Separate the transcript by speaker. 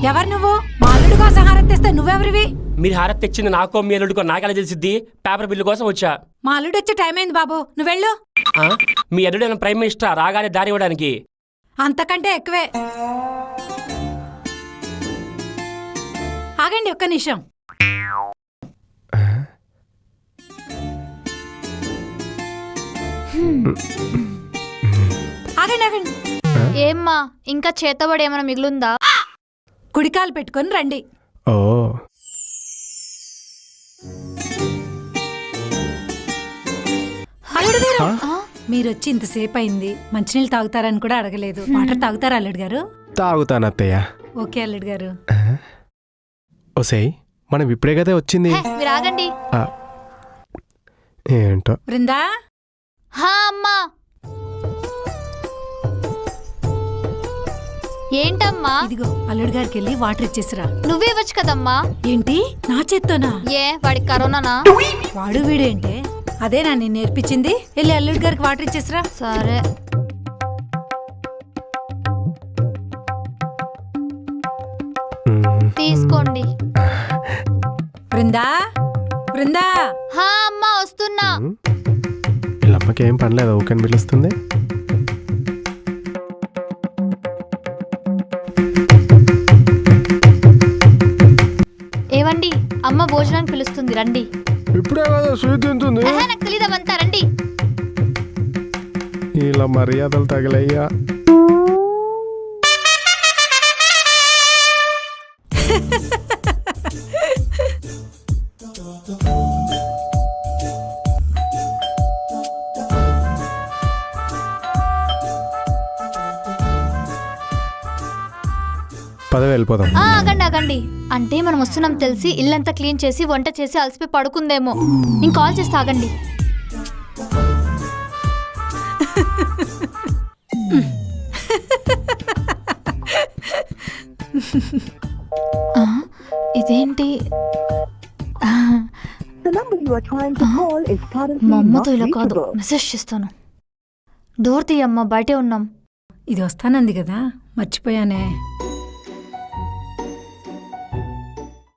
Speaker 1: ఎవరు నువ్వు? మా అల్లుడి కోసం హారతి తెస్తే నువ్వెవరివి?
Speaker 2: మీరు హారతి తెచ్చింది నాకో మీ అల్లుడికో నాకెలా తెలిసిద్ది? పేపర్ బిల్లు కోసం వచ్చా.
Speaker 1: మా అల్లుడు వచ్చే టైం అయింది బాబు, నువ్వెళ్ళు.
Speaker 2: మీ అల్లుడైన ప్రైమ్ మినిస్టర్ రాగానే దారి ఇవ్వడానికి?
Speaker 1: అంతకంటే ఎక్కువే. ఆగండి ఒక్క నిమిషం. ఆగండి ఆగండి.
Speaker 3: ఏమ్మా ఇంకా చేతబడి ఏమైనా మిగులుందా?
Speaker 1: కుడికాలు పెట్టుకొని రండి.
Speaker 4: ఓ
Speaker 1: అల్లుడు గారు, మీరొచ్చి ఇంతసేపు అయింది, మంచినీళ్ళు తాగుతారని కూడా అడగలేదు. వాటర్ తాగుతారా అల్లుడు గారు?
Speaker 4: తాగుతానత్తయ్య.
Speaker 1: ఓకే అల్లుడు గారు.
Speaker 4: ఓసేయ్, మనం ఇప్పుడే కదా వచ్చింది.
Speaker 3: మీరు ఆగండి.
Speaker 4: ఏంటో.
Speaker 1: బృందా.
Speaker 3: హా అమ్మా. ఏంటమ్మా?
Speaker 1: ఇదిగో అల్లుడు గారికి వెళ్ళి వాటర్ ఇచ్చేసిరా.
Speaker 3: నువ్వే వచ్చు కదమ్మా.
Speaker 1: ఏంటి నా చేత్తోనా?
Speaker 3: ఏ వాడికి కరోనానా?
Speaker 1: వాడు వీడేంటే? అదేనా నేను నేర్పించింది? వెళ్ళి అల్లుడి గారికి వాటర్ ఇచ్చేసిరా.
Speaker 3: సరే. తీసుకోండి.
Speaker 1: బృందా బృందా.
Speaker 3: హా అమ్మా వస్తున్నా.
Speaker 4: వీళ్ళమ్మకి ఏం పనిలేదు, ఊకని పిలుస్తుంది.
Speaker 3: ఏవండి, అమ్మ భోజనానికి పిలుస్తుంది, రండి.
Speaker 4: ఇప్పుడే కదా స్వీట్ తింటుంది.
Speaker 3: నాకు తెలీదవంతా, రండి.
Speaker 4: ఇలా మర్యాదలు తగిలయ్యా. పదవి వెళ్ళిపోదాం.
Speaker 3: ఆగండి ఆగండి. అంటే మనం వస్తున్నాం తెలిసి ఇల్లంతా క్లీన్ చేసి వంట చేసి అలసిపోయి పడుకుందేమో. నేను కాల్ చేసి ఆగండి. ఇదేంటి? మా అమ్మతో ఇలా కాదు, మెసేజ్ చేస్తాను. డోర్ తీయమ్మా, బయటే ఉన్నాం.
Speaker 1: ఇది వస్తానంది కదా, మర్చిపోయానే.